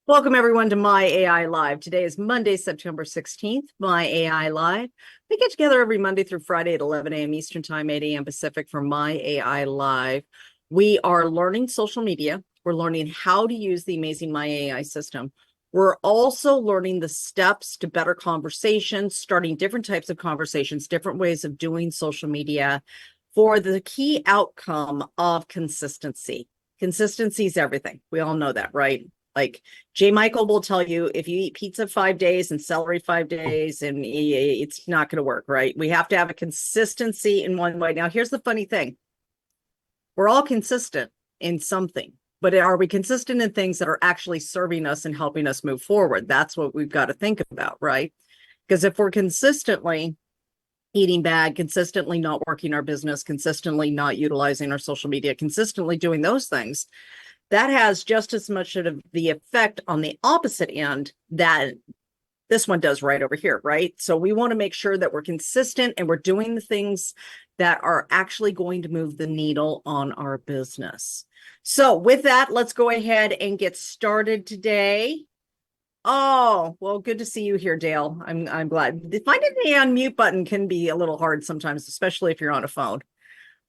Welcome everyone to My AI Live. Today is Monday, September 16th, My AI Live. We get together every Monday through Friday at 11 a.m. Eastern Time, 8 a.m. Pacific for My AI Live. We are learning social media. We're learning how to use the amazing My AI system. We're also learning the steps to better conversations, starting different types of conversations, different ways of doing social media for the key outcome of consistency. Consistency is everything. We all know that, right? Like J. Michael will tell you, if you eat pizza 5 days and celery 5 days, and it's not going to work, right? We have to have a consistency in one way. Now, here's the funny thing. We're all consistent in something, but are we consistent in things that are actually serving us and helping us move forward? That's what we've got to think about, right? Because if we're consistently eating bad, consistently not working our business, consistently not utilizing our social media, consistently doing those things, that has just as much of the effect on the opposite end that this one does right over here, right? So we want to make sure that we're consistent and we're doing the things that are actually going to move the needle on our business. So with that, let's go ahead and get started today. Oh, well, good to see you here, Dale. I'm glad. Finding the unmute button can be a little hard sometimes, especially if you're on a phone.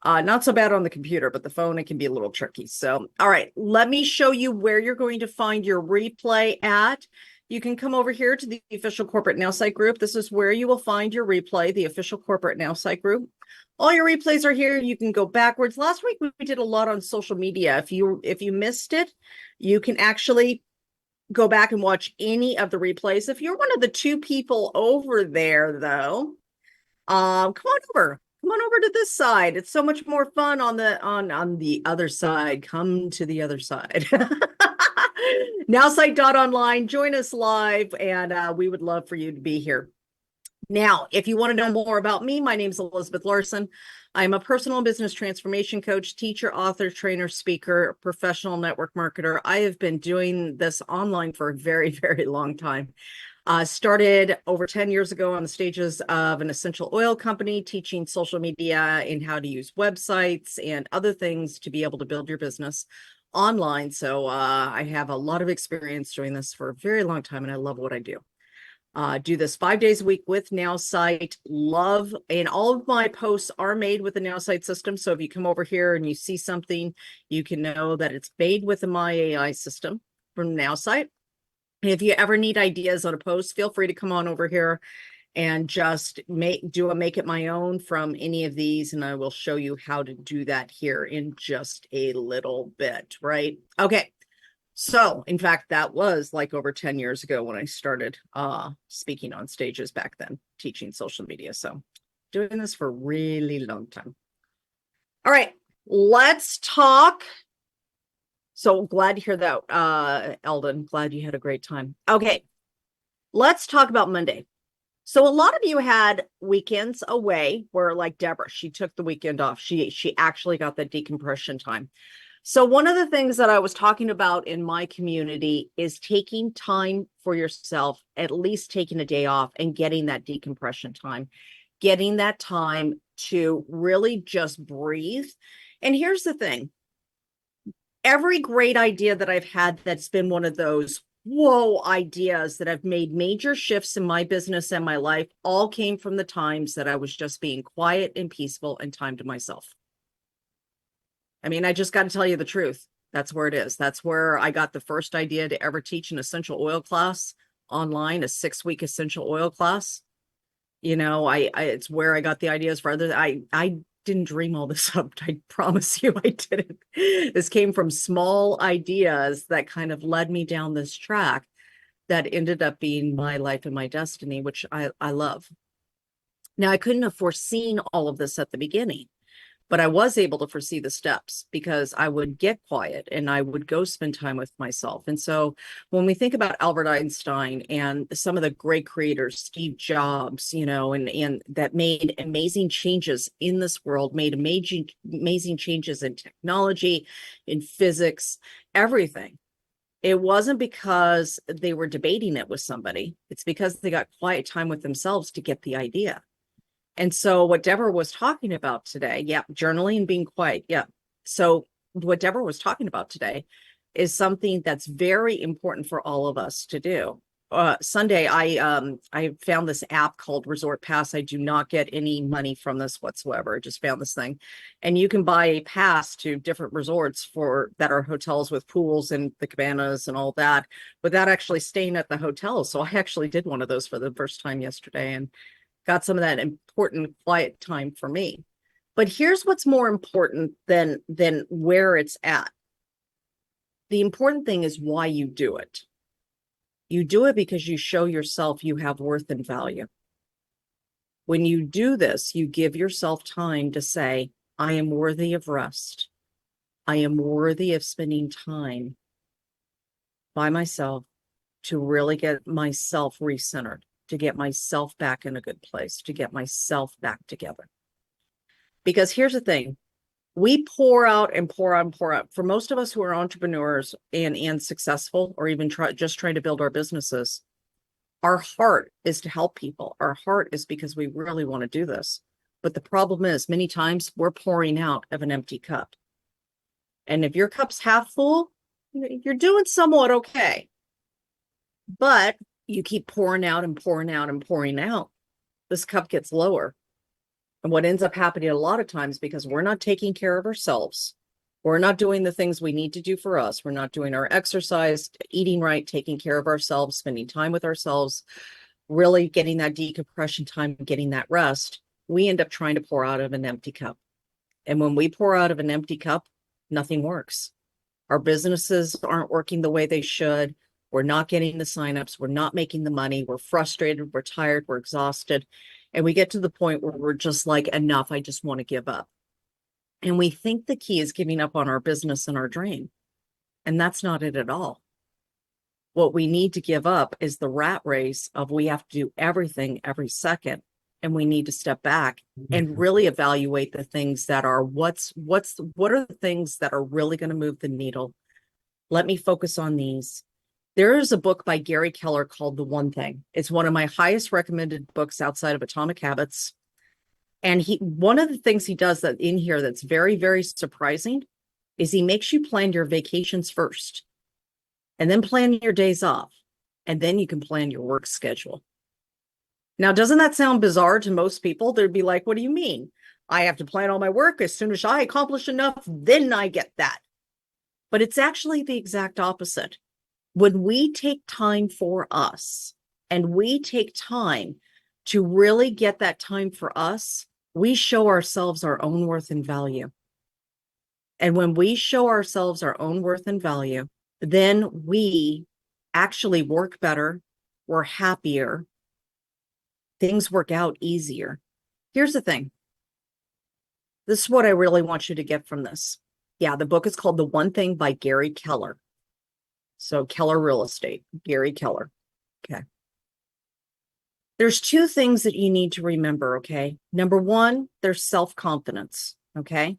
Not so bad on the computer, but the phone, it can be a little tricky. So, all right, let me show you where you're going to find your replay at. You can come over here to the official corporate Nowsite group. This is where you will find your replay, the official corporate Nowsite group. All your replays are here. You can go backwards. Last week, we did a lot on social media. If you missed it, you can actually go back and watch any of the replays. If you're one of the two people over there, though, come on over. Come on over to this side. It's so much more fun on the other side. Come to the other side. Nowsite.online. Join us live, and we would love for you to be here. Now, if you want to know more about me, my name is Elizabeth Larson. I'm a personal and business transformation coach, teacher, author, trainer, speaker, professional network marketer. I have been doing this online for a very, very long time. Started over 10 years ago on the stages of an essential oil company, teaching social media and how to use websites and other things to be able to build your business online. So I have a lot of experience doing this for a very long time, and I love what I do. Do this 5 days a week with Nowsite. Love, and all of my posts are made with the Nowsite system. So if you come over here and you see something, you can know that it's made with the My AI system from Nowsite. If you ever need ideas on a post, feel free to come on over here and just make it my own from any of these, and I will show you how to do that here in just a little bit, right? Okay. So, in fact, that was like over 10 years ago when I started speaking on stages back then, teaching social media. So, doing this for a really long time. All right, let's talk. So glad to hear that, Eldon. Glad you had a great time. Okay, let's talk about Monday. So a lot of you had weekends away where, like Deborah, she took the weekend off. She actually got that decompression time. So one of the things that I was talking about in my community is taking time for yourself, at least taking a day off and getting that decompression time, getting that time to really just breathe. And here's the thing. Every great idea that I've had that's been one of those whoa ideas that have made major shifts in my business and my life all came from the times that I was just being quiet and peaceful and time to myself. I mean, I just got to tell you the truth. That's where it is. That's where I got the first idea to ever teach an essential oil class online, a 6-week essential oil class. You know, it's where I got the ideas for other. I didn't dream all this up. I promise you I didn't. This came from small ideas that kind of led me down this track that ended up being my life and my destiny, which I love. Now, I couldn't have foreseen all of this at the beginning, but I was able to foresee the steps because I would get quiet and I would go spend time with myself. And so when we think about Albert Einstein and some of the great creators, Steve Jobs, you know, and that made amazing changes in this world, made amazing changes in technology, in physics, everything. It wasn't because they were debating it with somebody. It's because they got quiet time with themselves to get the idea. And so what Deborah was talking about today, yeah, journaling and being quiet. Yeah. So what Deborah was talking about today is something that's very important for all of us to do. Sunday, I found this app called Resort Pass. I do not get any money from this whatsoever. I just found this thing, and you can buy a pass to different resorts that are hotels with pools and the cabanas and all that, without actually staying at the hotel. So I actually did one of those for the first time yesterday and got some of that important quiet time for me. But here's what's more important than where it's at. The important thing is why you do it. You do it because you show yourself you have worth and value. When you do this, you give yourself time to say, I am worthy of rest. I am worthy of spending time by myself to really get myself recentered, to get myself back in a good place, to get myself back together. Because here's the thing, we pour out and pour out and pour out. For most of us who are entrepreneurs and successful, or even just trying to build our businesses, our heart is to help people. Our heart is because we really want to do this. But the problem is, many times we're pouring out of an empty cup. And if your cup's half full, you're doing somewhat okay. But you keep pouring out and pouring out and pouring out, this cup gets lower. And what ends up happening a lot of times, because we're not taking care of ourselves, we're not doing the things we need to do for us, we're not doing our exercise, eating right, taking care of ourselves, spending time with ourselves, really getting that decompression time, getting that rest, we end up trying to pour out of an empty cup. And when we pour out of an empty cup, nothing works. Our businesses aren't working the way they should. We're not getting the signups. We're not making the money. We're frustrated. We're tired. We're exhausted. And we get to the point where we're just like, enough, I just want to give up. And we think the key is giving up on our business and our dream. And that's not it at all. What we need to give up is the rat race of we have to do everything every second. And we need to step back and really evaluate the things that are what are the things that are really going to move the needle. Let me focus on these. There is a book by Gary Keller called The One Thing. It's one of my highest recommended books outside of Atomic Habits. And one of the things he does that in here that's very, very surprising is he makes you plan your vacations first, and then plan your days off, and then you can plan your work schedule. Now, doesn't that sound bizarre to most people? They'd be like, what do you mean? I have to plan all my work. As soon as I accomplish enough, then I get that. But it's actually the exact opposite. When we take time for us and we take time to really get that time for us, we show ourselves our own worth and value. And when we show ourselves our own worth and value, then we actually work better, we're happier, things work out easier. Here's the thing. This is what I really want you to get from this. Yeah, the book is called The One Thing by Gary Keller. So Keller Real Estate, Gary Keller. Okay. There's two things that you need to remember, okay? Number one, there's self-confidence, okay?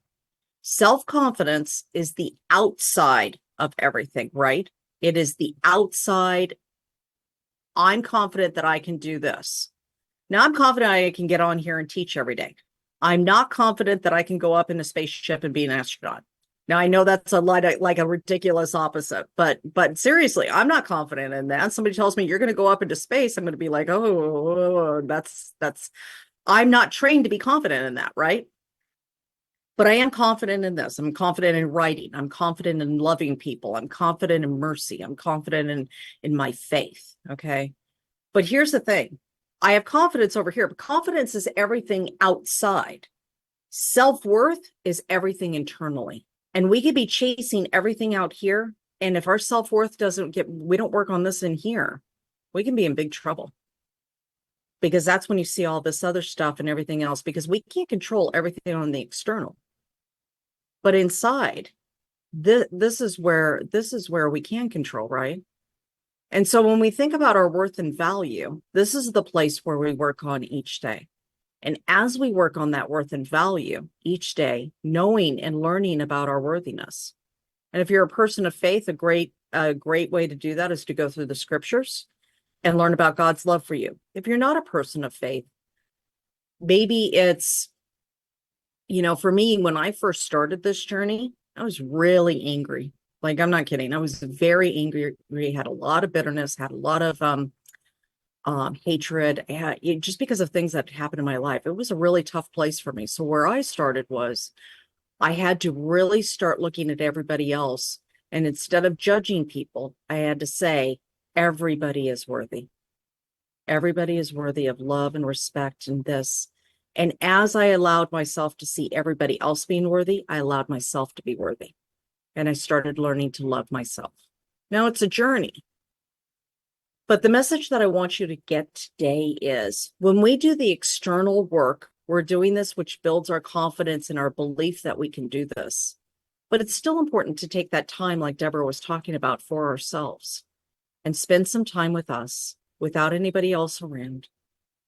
Self-confidence is the outside of everything, right? It is the outside. I'm confident that I can do this. Now, I'm confident I can get on here and teach every day. I'm not confident that I can go up in a spaceship and be an astronaut. Now, I know that's like a ridiculous opposite, but seriously, I'm not confident in that. Somebody tells me you're going to go up into space, I'm going to be like, oh, that's, I'm not trained to be confident in that, right? But I am confident in this. I'm confident in writing. I'm confident in loving people. I'm confident in mercy. I'm confident in my faith, okay? But here's the thing. I have confidence over here, but confidence is everything outside. Self-worth is everything internally. And we could be chasing everything out here. And if our self-worth we don't work on this in here, we can be in big trouble. Because that's when you see all this other stuff and everything else, because we can't control everything on the external. But inside, this is where we can control, right? And so when we think about our worth and value, this is the place where we work on each day. And as we work on that worth and value each day, knowing and learning about our worthiness. And if you're a person of faith, a great way to do that is to go through the scriptures and learn about God's love for you. If you're not a person of faith, maybe it's, for me, when I first started this journey, I was really angry. Like, I'm not kidding. I was very angry, had a lot of bitterness, had a lot of hatred, just because of things that happened in my life. It was a really tough place for me. So where I started was I had to really start looking at everybody else. And instead of judging people, I had to say, everybody is worthy. Everybody is worthy of love and respect and this. And as I allowed myself to see everybody else being worthy, I allowed myself to be worthy. And I started learning to love myself. Now it's a journey. But the message that I want you to get today is when we do the external work, we're doing this, which builds our confidence and our belief that we can do this. But it's still important to take that time, like Deborah was talking about, for ourselves and spend some time with us without anybody else around.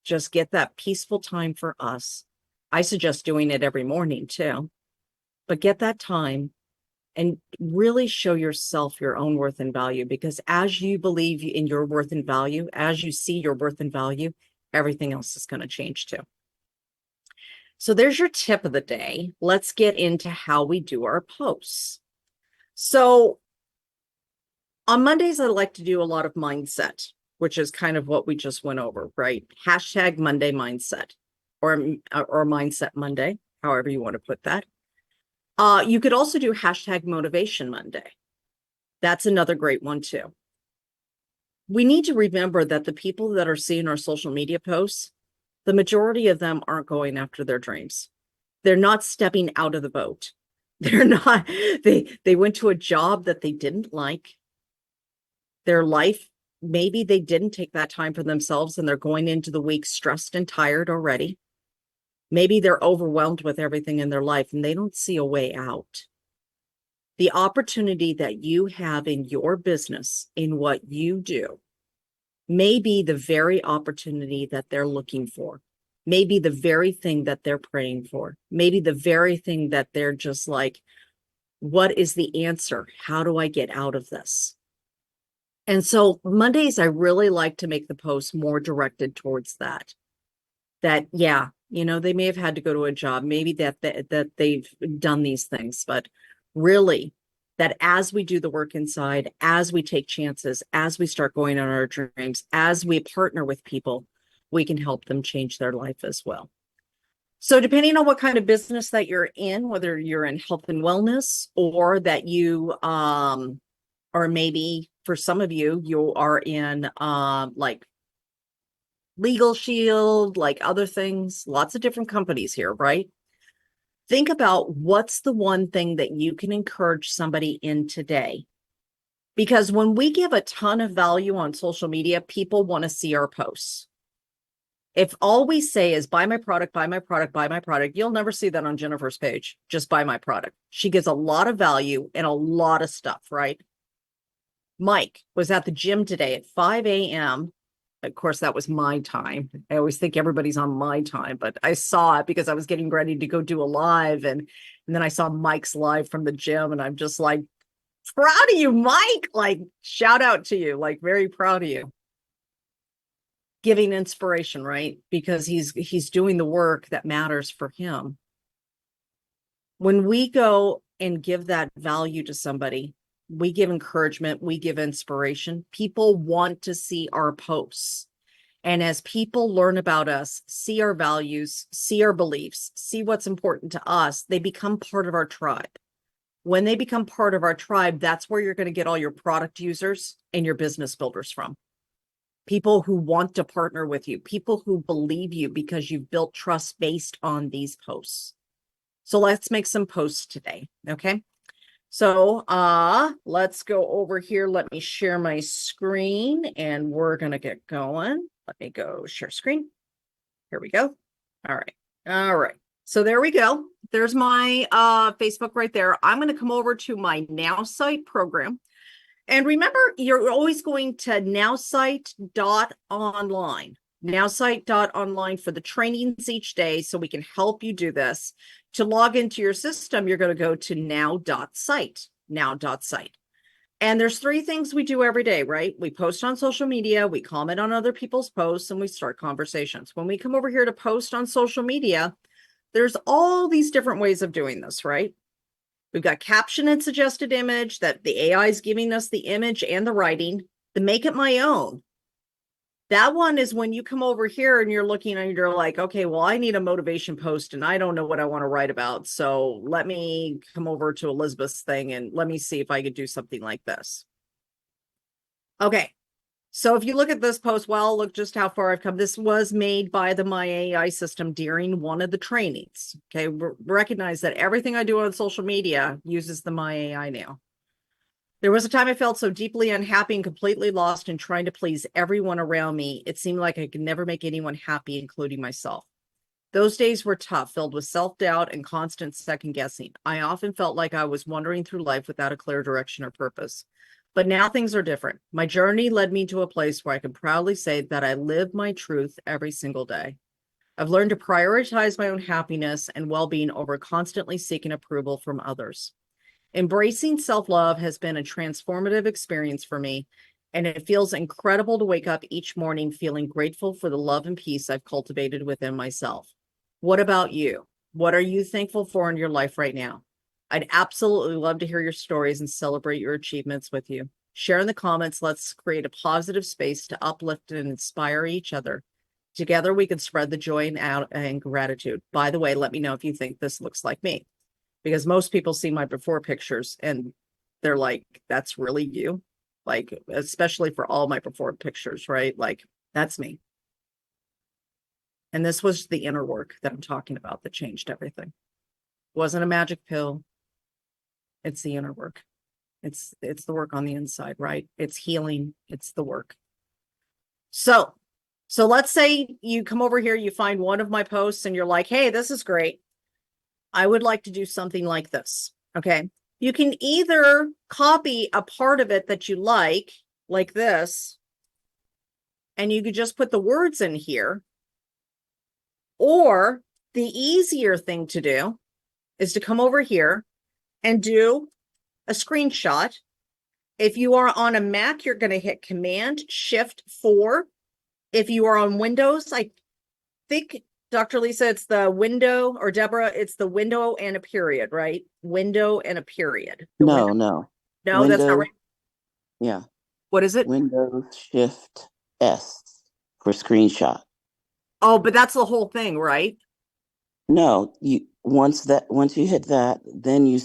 Just get that peaceful time for us. I suggest doing it every morning too, but get that time and really show yourself your own worth and value, because as you believe in your worth and value, as you see your worth and value, everything else is going to change too. So there's your tip of the day. Let's get into how we do our posts. So on Mondays, I like to do a lot of mindset, which is kind of what we just went over, right? Hashtag Monday mindset or mindset Monday, however you want to put that. You could also do hashtag motivation Monday. That's another great one too. We need to remember that the people that are seeing our social media posts, the majority of them aren't going after their dreams. They're not stepping out of the boat. They're not, they went to a job that they didn't like. Their life, maybe they didn't take that time for themselves and they're going into the week stressed and tired already. Maybe they're overwhelmed with everything in their life and they don't see a way out. The opportunity that you have in your business, in what you do, may be the very opportunity that they're looking for. Maybe the very thing that they're praying for. Maybe the very thing that they're just like, what is the answer? How do I get out of this? And so Mondays, I really like to make the post more directed towards that. That, yeah, you know, they may have had to go to a job, maybe that they've done these things, but really that as we do the work inside, as we take chances, as we start going on our dreams, as we partner with people, we can help them change their life as well. So depending on what kind of business that you're in, whether you're in health and wellness or that you, or maybe for some of you, you are in like Legal Shield, like other things, lots of different companies here, right? Think about what's the one thing that you can encourage somebody in today. Because when we give a ton of value on social media, people want to see our posts. If all we say is buy my product, buy my product, buy my product, you'll never see that on Jennifer's page. Just buy my product. She gives a lot of value and a lot of stuff, right? Mike was at the gym today at 5 a.m. Of course, that was my time. I always think everybody's on my time, but I saw it because I was getting ready to go do a live. And then I saw Mike's live from the gym and I'm just like, proud of you, Mike. Like, shout out to you, like very proud of you. Giving inspiration, right? Because he's doing the work that matters for him. When we go and give that value to somebody, we give encouragement, we give inspiration. People want to see our posts. And as people learn about us, see our values, see our beliefs, see what's important to us, they become part of our tribe. When they become part of our tribe, that's where you're going to get all your product users and your business builders from. People who want to partner with you, people who believe you because you've built trust based on these posts. So let's make some posts today, okay? So let's go over here. Let me share my screen and we're going to get going. Let me go share screen. Here we go. All right. All right. So there we go. There's my Facebook right there. I'm going to come over to my Nowsite program. And remember, you're always going to nowsite.online. Nowsite.online for the trainings each day so we can help you do this. To log into your system, you're going to go to now.site. And there's 3 things we do every day, right? We post on social media, we comment on other people's posts, and we start conversations. When we come over here to post on social media, there's all these different ways of doing this, right? We've got caption and suggested image that the AI is giving us the image and the writing. The make it my own. That one is when you come over here and you're looking and you're like, okay, well, I need a motivation post and I don't know what I want to write about. So let me come over to Elizabeth's thing and let me see if I could do something like this. Okay. So if you look at this post, well, look just how far I've come. This was made by the My AI system during one of the trainings. Okay. Recognize that everything I do on social media uses the My AI now. There was a time I felt so deeply unhappy and completely lost in trying to please everyone around me. It seemed like I could never make anyone happy, including myself. Those days were tough, filled with self-doubt and constant second-guessing. I often felt like I was wandering through life without a clear direction or purpose. But now things are different. My journey led me to a place where I can proudly say that I live my truth every single day. I've learned to prioritize my own happiness and well-being over constantly seeking approval from others. Embracing self-love has been a transformative experience for me, and it feels incredible to wake up each morning feeling grateful for the love and peace I've cultivated within myself. What about you? What are you thankful for in your life right now? I'd absolutely love to hear your stories and celebrate your achievements with you. Share in the comments. Let's create a positive space to uplift and inspire each other. Together, we can spread the joy and gratitude. By the way, let me know if you think this looks like me, because most people see my before pictures and they're like, that's really you? Like, especially for all my before pictures, right? Like, that's me. And this was the inner work that I'm talking about that changed everything. It wasn't a magic pill. It's the inner work. It's the work on the inside, right? It's healing. It's the work. So let's say you come over here, you find one of my posts and you're like, hey, this is great. I would like to do something like this. Okay. You can either copy a part of it that you like this, and you could just put the words in here. Or the easier thing to do is to come over here and do a screenshot. If you are on a Mac, you're going to hit Command-Shift-4. If you are on Windows, I think, Dr. Lisa, it's the window, or Deborah, it's the window and a period, right? Window and a period. No. No, Window, that's not right. Yeah. What is it? Windows Shift S for screenshot. Oh, but that's the whole thing, right? No, once you hit that, then you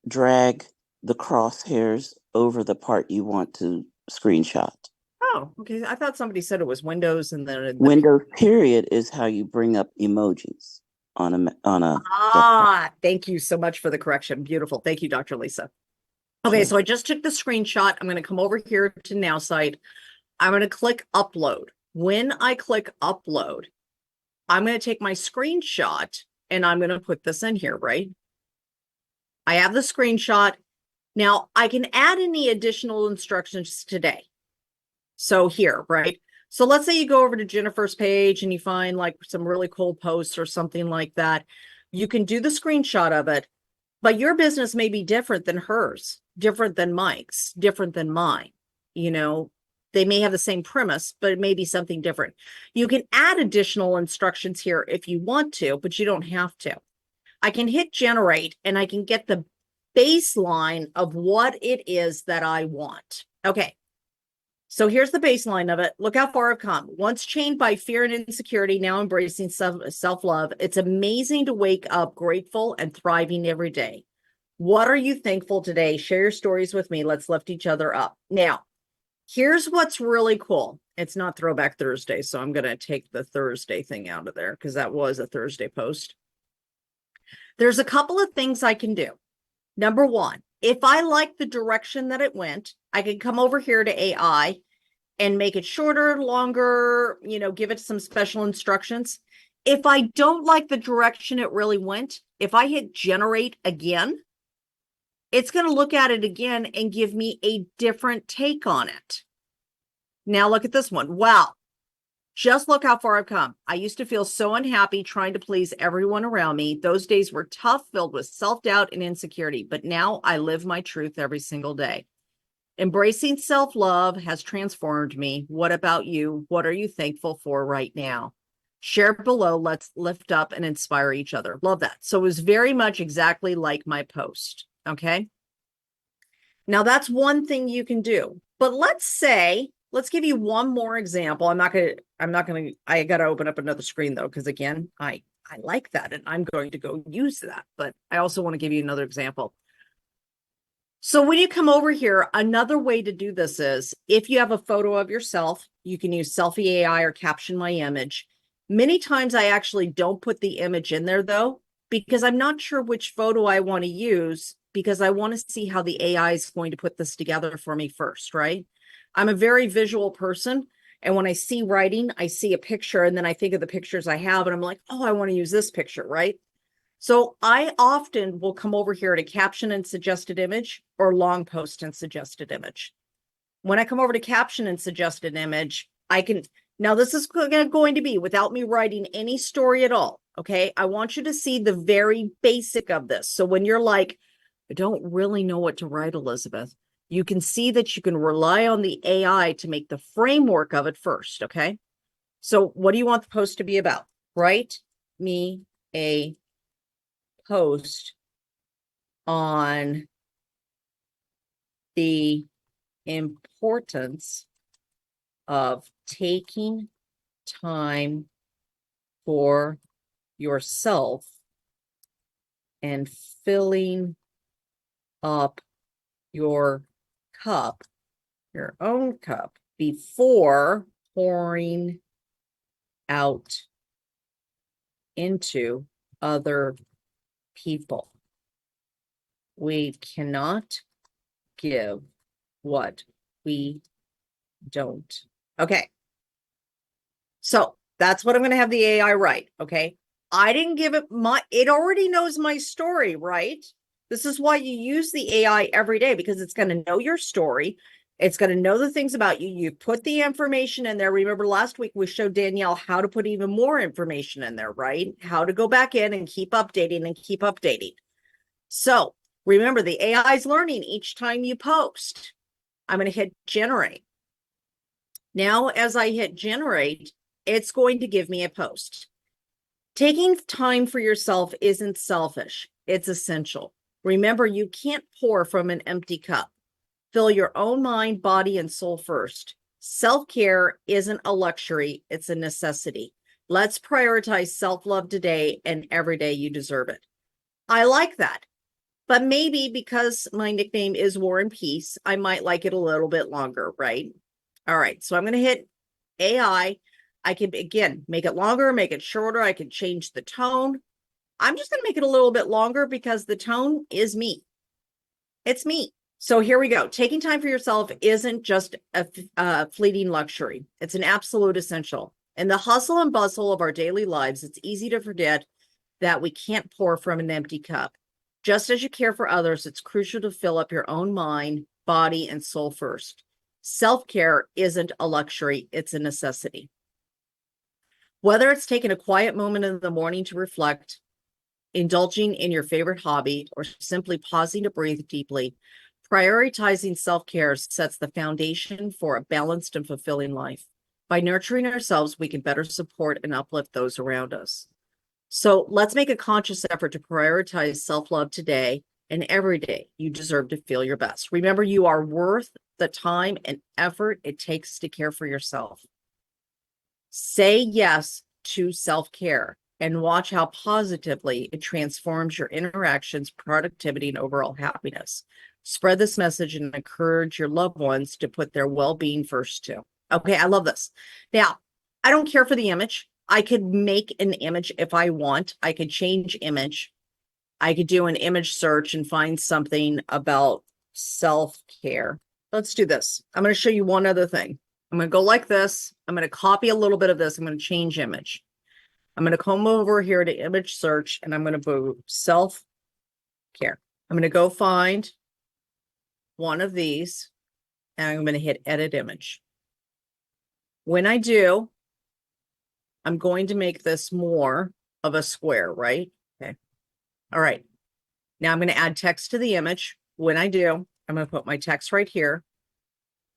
drag the crosshairs over the part you want to screenshot. Oh, okay. I thought somebody said it was Windows and then Windows period is how you bring up emojis on a desktop. Thank you so much for the correction. Beautiful. Thank you, Dr. Lisa. Okay, Sure. so I just took the screenshot. I'm going to come over here to Nowsite. I'm going to click upload. When I click upload, I'm going to take my screenshot and I'm going to put this in here, right? I have the screenshot. Now I can add any additional instructions today. So here, right? So let's say you go over to Jennifer's page and you find like some really cool posts or something like that. You can do the screenshot of it, but your business may be different than hers, different than Mike's, different than mine. You know, they may have the same premise, but it may be something different. You can add additional instructions here if you want to, but you don't have to. I can hit generate and I can get the baseline of what it is that I want. Okay. So here's the baseline of it. Look how far I've come. Once chained by fear and insecurity, now embracing self-love. It's amazing to wake up grateful and thriving every day. What are you thankful today? Share your stories with me. Let's lift each other up. Now, here's what's really cool. It's not Throwback Thursday, so I'm going to take the Thursday thing out of there because that was a Thursday post. There's a couple of things I can do. Number one, if I like the direction that it went, I can come over here to AI and make it shorter, longer, give it some special instructions. If I don't like the direction it really went, if I hit generate again, it's going to look at it again and give me a different take on it. Now look at this one. Wow. Just look how far I've come. I used to feel so unhappy trying to please everyone around me. Those days were tough, filled with self-doubt and insecurity, but now I live my truth every single day. Embracing self-love has transformed me. What about you? What are you thankful for right now? Share below. Let's lift up and inspire each other. Love that. So it was very much exactly like my post. Okay. Now that's one thing you can do. But let's give you one more example. I got to open up another screen though, because again, I like that and I'm going to go use that. But I also want to give you another example. So when you come over here, another way to do this is if you have a photo of yourself, you can use Selfie AI or caption my image. Many times I actually don't put the image in there though, because I'm not sure which photo I want to use because I want to see how the AI is going to put this together for me first, right? I'm a very visual person. And when I see writing, I see a picture and then I think of the pictures I have and I'm like, oh, I want to use this picture, right? So I often will come over here to caption and suggested image or long post and suggested image. When I come over to caption and suggested image, I can, now this is going to be without me writing any story at all. Okay. I want you to see the very basic of this. So when you're like, I don't really know what to write, Elizabeth, you can see that you can rely on the AI to make the framework of it first. Okay. So what do you want the post to be about? Write me a post on the importance of taking time for yourself and filling up your cup, your own cup, before pouring out into other people. We cannot give what we don't. Okay. So that's what I'm going to have the AI write. Okay. I didn't give it it already knows my story, right? This is why you use the AI every day, because it's going to know your story. It's going to know the things about you. You put the information in there. Remember last week we showed Danielle how to put even more information in there, right? How to go back in and keep updating and keep updating. So remember, the AI is learning each time you post. I'm going to hit generate. Now, as I hit generate, it's going to give me a post. Taking time for yourself isn't selfish. It's essential. Remember, you can't pour from an empty cup. Fill your own mind, body, and soul first. Self-care isn't a luxury. It's a necessity. Let's prioritize self-love today, and every day you deserve it. I like that. But maybe because my nickname is War and Peace, I might like it a little bit longer, right? All right, so I'm going to hit AI. I can, again, make it longer, make it shorter. I can change the tone. I'm just going to make it a little bit longer because the tone is me. It's me. So here we go. Taking time for yourself isn't just a fleeting luxury. It's an absolute essential. In the hustle and bustle of our daily lives, it's easy to forget that we can't pour from an empty cup. Just as you care for others, it's crucial to fill up your own mind, body, and soul first. Self-care isn't a luxury, it's a necessity. Whether it's taking a quiet moment in the morning to reflect, indulging in your favorite hobby, or simply pausing to breathe deeply, prioritizing self-care sets the foundation for a balanced and fulfilling life. By nurturing ourselves, we can better support and uplift those around us. So let's make a conscious effort to prioritize self-love today and every day. You deserve to feel your best. Remember, you are worth the time and effort it takes to care for yourself. Say yes to self-care and watch how positively it transforms your interactions, productivity, and overall happiness. Spread this message and encourage your loved ones to put their well-being first too. Okay, I love this. Now, I don't care for the image. I could make an image if I want. I could change image. I could do an image search and find something about self-care. Let's do this. I'm going to show you one other thing. I'm going to go like this. I'm going to copy a little bit of this. I'm going to change image. I'm going to come over here to image search and I'm going to put self-care. I'm going to go find one of these and I'm going to hit edit image. When I do, I'm going to make this more of a square, right? Okay. All right. Now I'm going to add text to the image. When I do, I'm going to put my text right here.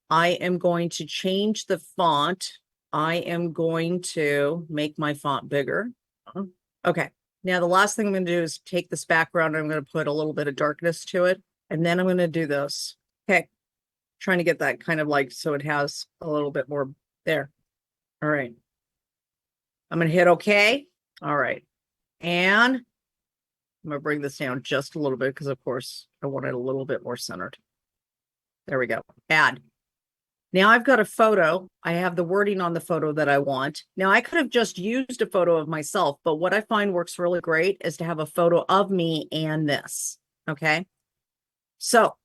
I am going to change the font I am going to make my font bigger. Okay. Now the last thing I'm going to do is take this background. I'm going to put a little bit of darkness to it. And then I'm going to do this. Okay. Trying to get that kind of like, so it has a little bit more there. All right. I'm going to hit okay. All right. And I'm going to bring this down just a little bit because of course I want it a little bit more centered. There we go. Add. Now I've got a photo. I have the wording on the photo that I want. Now I could have just used a photo of myself, but what I find works really great is to have a photo of me and this. Okay. So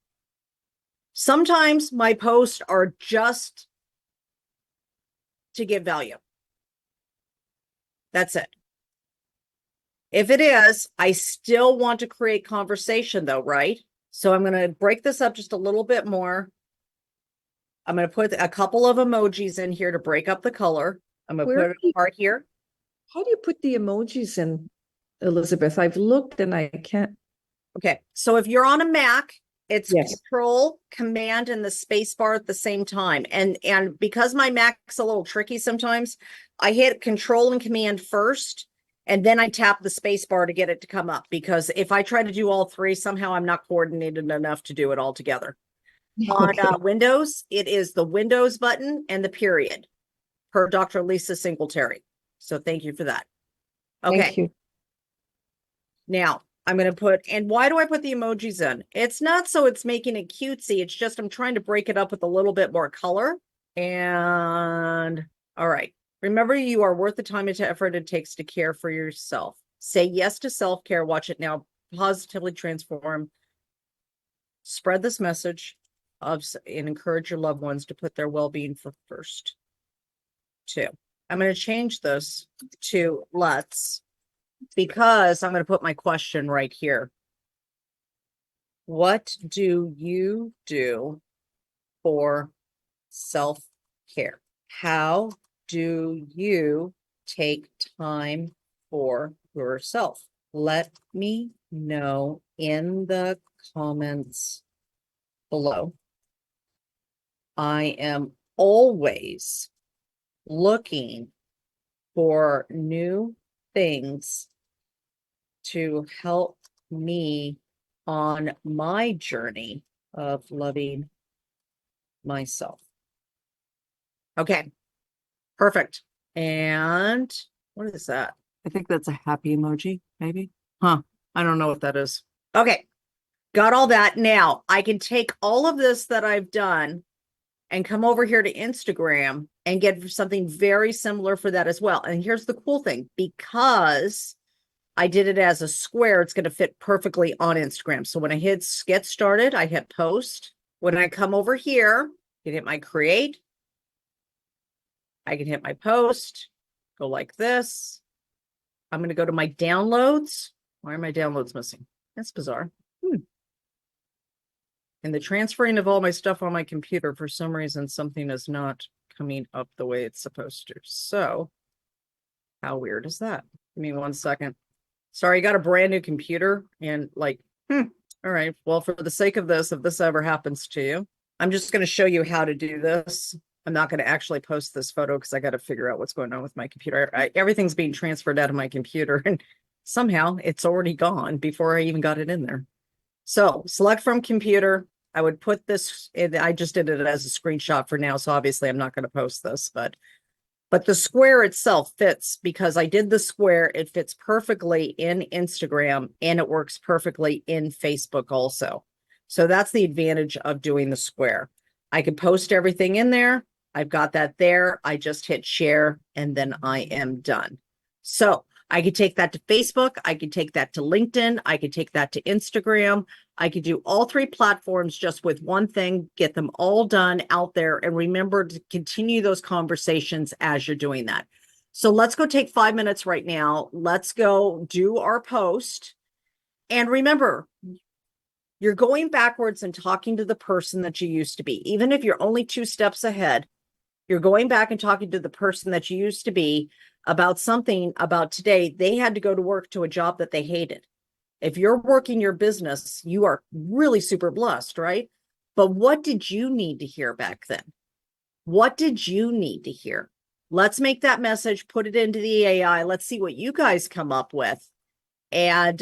sometimes my posts are just to give value. That's it. If it is, I still want to create conversation though, right? So I'm going to break this up just a little bit more. I'm going to put a couple of emojis in here to break up the color. I'm going to put a heart here. How do you put the emojis in, Elizabeth? I've looked and I can't. Okay, so if you're on a Mac, it's Yes. Control, Command, and the space bar at the same time. And because my Mac's a little tricky sometimes, I hit Control and Command first, and then I tap the space bar to get it to come up. Because if I try to do all three, somehow I'm not coordinated enough to do it all together. On Windows, it is the Windows button and the period per Dr. Lisa Singletary. So thank you for that. Okay. Thank you. Now I'm going to put, and why do I put the emojis in? It's not so it's making it cutesy. It's just I'm trying to break it up with a little bit more color. And all right. Remember, you are worth the time and effort it takes to care for yourself. Say yes to self-care. Watch it now positively transform. Spread this message and encourage your loved ones to put their well-being first. 2. I'm going to change this to let's, because I'm going to put my question right here. What do you do for self-care? How do you take time for yourself? Let me know in the comments below. I am always looking for new things to help me on my journey of loving myself. Okay, perfect. And what is that? I think that's a happy emoji, maybe. Huh, I don't know what that is. Okay, got all that. Now I can take all of this that I've done and come over here to Instagram and get something very similar for that as well. And here's the cool thing, because I did it as a square, it's going to fit perfectly on Instagram. So when I hit get started, I hit post. When I come over here, I can hit my create. I can hit my post, go like this. I'm going to go to my downloads. Why are my downloads missing? That's bizarre. And the transferring of all my stuff on my computer, for some reason, something is not coming up the way it's supposed to. So how weird is that? Give me 1 second. Sorry, I got a brand new computer and like, all right. Well, for the sake of this, if this ever happens to you, I'm just going to show you how to do this. I'm not going to actually post this photo because I got to figure out what's going on with my computer. Everything's being transferred out of my computer and somehow it's already gone before I even got it in there. So select from computer. I would put this in, I just did it as a screenshot for now. So obviously I'm not going to post this, but the square itself fits because I did the square. It fits perfectly in Instagram and it works perfectly in Facebook also. So that's the advantage of doing the square. I could post everything in there. I've got that there. I just hit share and then I am done. So I could take that to Facebook. I could take that to LinkedIn. I could take that to Instagram. I could do all 3 platforms just with one thing, get them all done out there. And remember to continue those conversations as you're doing that. So let's go take 5 minutes right now. Let's go do our post. And remember, you're going backwards and talking to the person that you used to be. Even if you're only 2 steps ahead, you're going back and talking to the person that you used to be about something about today. They had to go to work to a job that they hated. If you're working your business, you are really super blessed, right? But what did you need to hear back then? What did you need to hear? Let's make that message, put it into the AI. Let's see what you guys come up with. And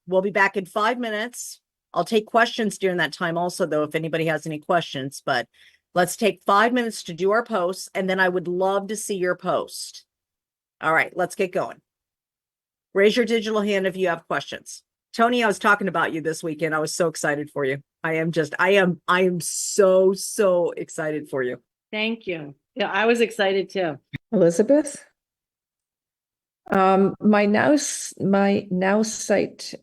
we'll be back in 5 minutes. I'll take questions during that time also, though, if anybody has any questions. But let's take 5 minutes to do our posts, and then I would love to see your post. All right, let's get going. Raise your digital hand if you have questions. Tony, I was talking about you this weekend. I was so excited for you. I am so excited for you. Thank you. Yeah, I was excited too. Elizabeth? My Nowsite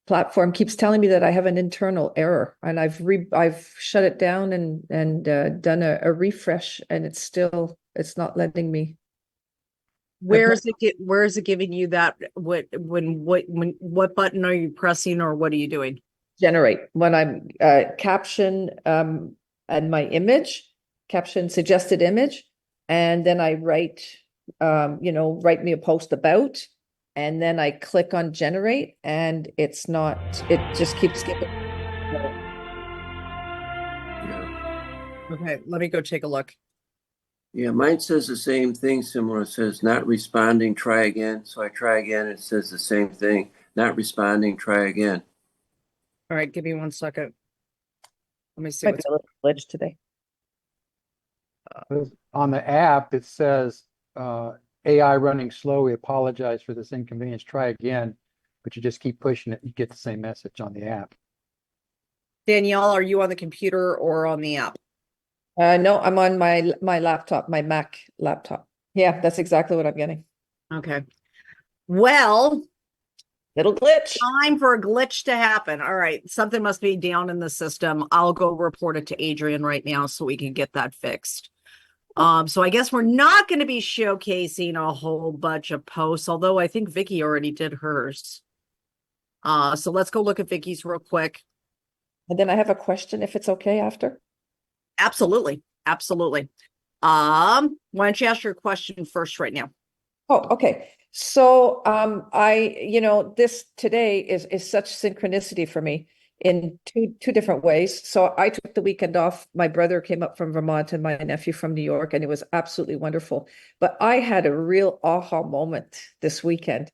platform keeps telling me that I have an internal error, and I've shut it down and done a refresh, and it's not letting me. Where is it giving you that? What button are you pressing, or what are you doing? Generate when I'm caption and my image, caption suggested image, and then I write write me a post about, and then I click on generate, and it just keeps skipping. Okay, let me go take a look. Yeah, mine says the same thing, similar. It says not responding, try again. So I try again, it says the same thing. Not responding, try again. All right, give me 1 second. Let me see Might what's be a little glitch today. On the app, it says AI running slow. We apologize for this inconvenience. Try again, but you just keep pushing it. You get the same message on the app. Danielle, are you on the computer or on the app? No, I'm on my laptop, my Mac laptop. Yeah, that's exactly what I'm getting. Okay. Well, Little glitch. time for a glitch to happen. All right, something must be down in the system. I'll go report it to Adrian right now so we can get that fixed. So I guess we're not going to be showcasing a whole bunch of posts, although I think Vicky already did hers. So let's go look at Vicky's real quick. And then I have a question, if it's okay after. Absolutely. Absolutely. Why don't you ask your question first right now? Oh, okay. So this today is such synchronicity for me in two different ways. So I took the weekend off. My brother came up from Vermont and my nephew from New York, and it was absolutely wonderful. But I had a real aha moment this weekend.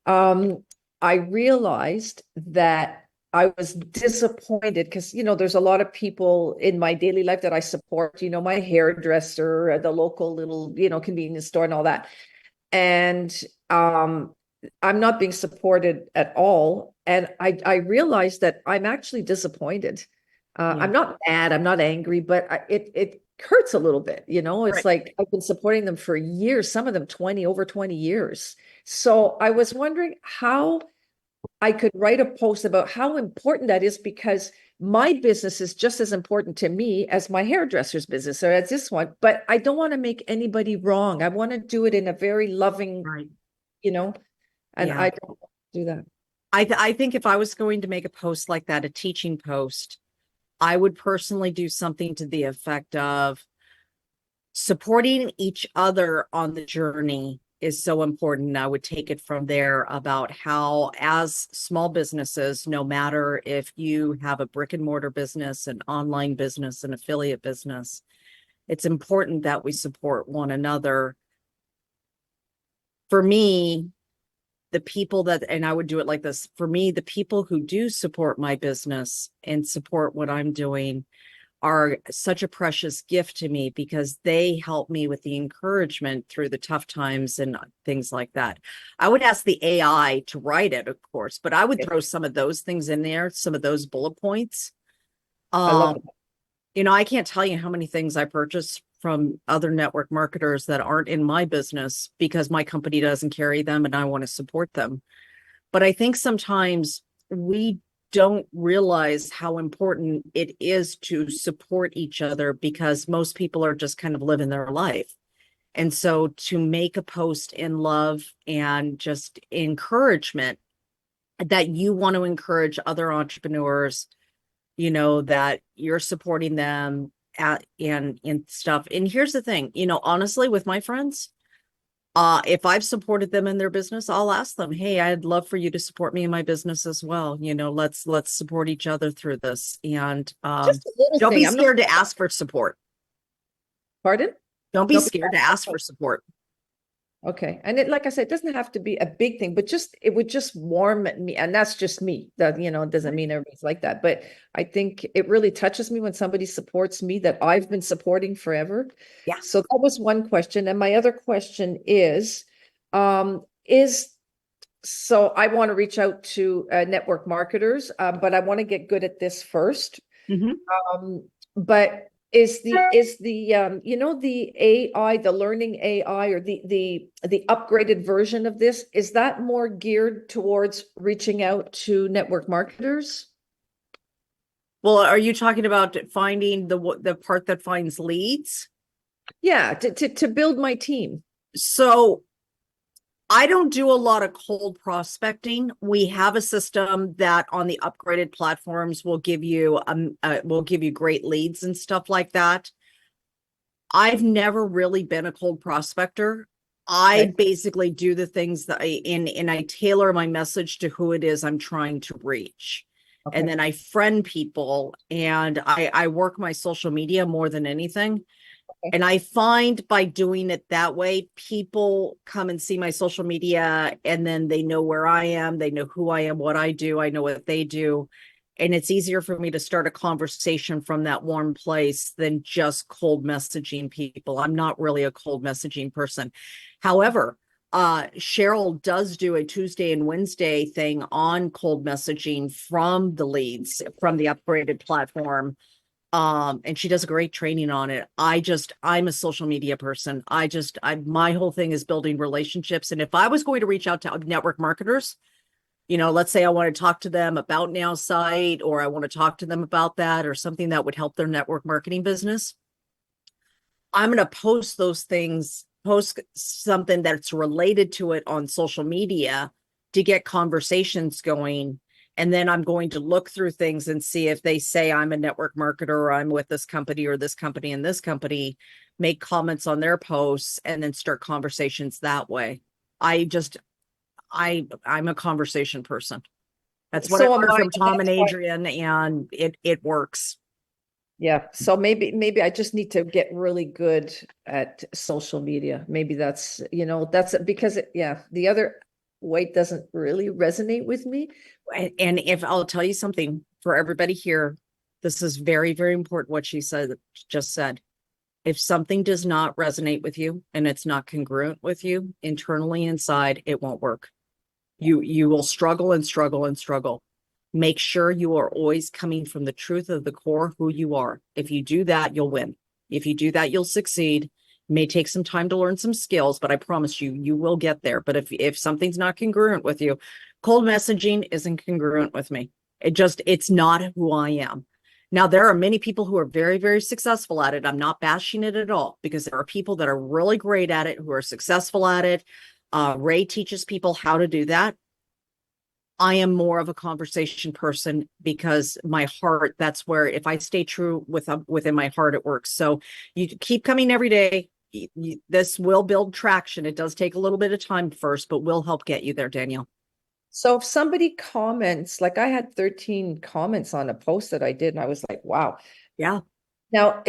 I realized that I was disappointed because, there's a lot of people in my daily life that I support, my hairdresser, the local little, convenience store and all that. And I'm not being supported at all. And I realized that I'm actually disappointed. Yeah. I'm not mad, I'm not angry, but it hurts a little bit, It's Right. like I've been supporting them for years, some of them over 20 years. So I was wondering how I could write a post about how important that is, because my business is just as important to me as my hairdresser's business or as this one, but I don't want to make anybody wrong. I want to do it in a very loving, Right. and Yeah. I don't do that. I think if I was going to make a post like that, a teaching post, I would personally do something to the effect of supporting each other on the journey is so important. I would take it from there about how, as small businesses, no matter if you have a brick and mortar business, an online business, an affiliate business, it's important that we support one another. For me, the people that, and I would do it like this, for me, the people who do support my business and support what I'm doing are such a precious gift to me, because they help me with the encouragement through the tough times and things like that. I would ask the AI to write it, of course, but I would throw some of those things in there, some of those bullet points. I love it. I can't tell you how many things I purchase from other network marketers that aren't in my business because my company doesn't carry them and I want to support them. But I think sometimes we don't realize how important it is to support each other, because most people are just kind of living their life. And so to make a post in love and just encouragement that you want to encourage other entrepreneurs, that you're supporting them and stuff. And here's the thing, honestly, with my friends, if I've supported them in their business, I'll ask them, hey, I'd love for you to support me in my business as well. Let's support each other through this. And Just a little don't thing. be I'm not- scared to ask for support. Pardon? Don't be No, scared to ask for support. Okay. And it, like I said, it doesn't have to be a big thing, but just, it would just warm me. And that's just me. That, you know, it doesn't mean everybody's like that. But I think it really touches me when somebody supports me that I've been supporting forever. Yeah. So that was one question. And my other question is, so I want to reach out to network marketers, but I want to get good at this first. Mhm. But is the you know, the AI, the learning AI, or the upgraded version of this, is that more geared towards reaching out to network marketers? Well, are you talking about finding the part that finds leads? Yeah, to build my team. So I don't do a lot of cold prospecting. We have a system that on the upgraded platforms will give you great leads and stuff like that. I've never really been a cold prospector. I Okay. basically do the things that I tailor my message to who it is I'm trying to reach. Okay. And then I friend people, and I work my social media more than anything. And I find by doing it that way, people come and see my social media, and then they know where I am, they know who I am, what I do, I know what they do. And it's easier for me to start a conversation from that warm place than just cold messaging people. I'm not really a cold messaging person. However, Cheryl does do a Tuesday and Wednesday thing on cold messaging from the leads from the upgraded platform. And she does a great training on it. I'm a social media person. My whole thing is building relationships. And if I was going to reach out to network marketers, you know, let's say I want to talk to them about Nowsite, or I want to talk to them about that, or something that would help their network marketing business, I'm going to post those things, post something that's related to it on social media to get conversations going. And then I'm going to look through things and see if they say I'm a network marketer, or I'm with this company or this company and this company, make comments on their posts, and then start conversations that way. I'm a conversation person. That's what I So am learned I, from Tom and that's why- Adrian, and it works. Yeah, so maybe I just need to get really good at social media. Maybe that's, you know, that's because the other way doesn't really resonate with me. And if I'll tell you something for everybody here, this is very, very important what she just said. If something does not resonate with you and it's not congruent with you internally inside, it won't work. You will struggle and struggle and struggle. Make sure you are always coming from the truth of the core who you are. If you do that, you'll win. If you do that, you'll succeed. It may take some time to learn some skills, but I promise you, you will get there. But if something's not congruent with you, cold messaging isn't congruent with me. It's not who I am. Now, there are many people who are very, very successful at it. I'm not bashing it at all, because there are people that are really great at it, who are successful at it. Ray teaches people how to do that. I am more of a conversation person, because my heart, that's where, if I stay true within my heart, it works. So you keep coming every day. This will build traction. It does take a little bit of time first, but we'll help get you there, Danielle. So if somebody comments, like I had 13 comments on a post that I did, and I was like, wow. Yeah. Now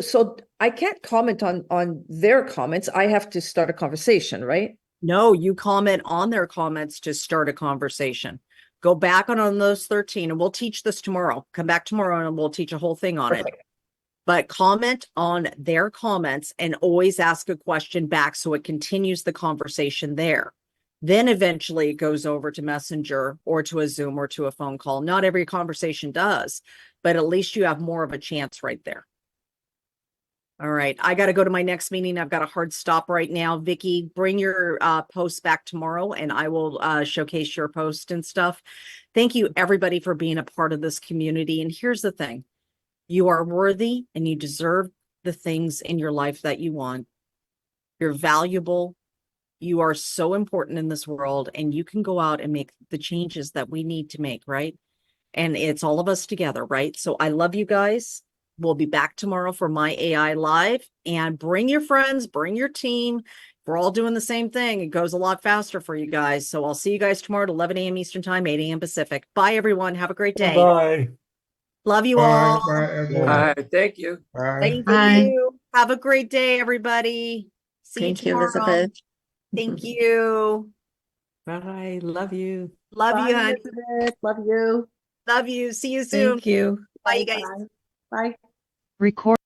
so I can't comment on their comments. I have to start a conversation, right? No, you comment on their comments to start a conversation. Go back on those 13, and we'll teach this tomorrow. Come back tomorrow and we'll teach a whole thing on it. But comment on their comments and always ask a question back, so it continues the conversation there. Then eventually it goes over to Messenger or to a Zoom or to a phone call. Not every conversation does, but at least you have more of a chance right there. All right, I got to go to my next meeting. I've got a hard stop right now. Vicky, bring your posts back tomorrow, and I will showcase your post and stuff. Thank you, everybody, for being a part of this community. And here's the thing. You are worthy, and you deserve the things in your life that you want. You're valuable. You are so important in this world, and you can go out and make the changes that we need to make, right? And it's all of us together, right? So I love you guys. We'll be back tomorrow for My AI Live, and bring your friends, bring your team. We're all doing the same thing. It goes a lot faster for you guys. So I'll see you guys tomorrow at 11 a.m. Eastern Time, 8 a.m. Pacific. Bye, everyone. Have a great day. Bye. Love you Bye. all. Bye, everyone. All right, thank you. Bye. Thank Bye. you. Have a great day, everybody. See Thank you you, tomorrow. Elizabeth. Thank you. Bye. Love you. Love Bye, you, honey. Elizabeth. Love you. Love you. See you soon. Thank you. Bye, you guys. Bye. Bye. Record.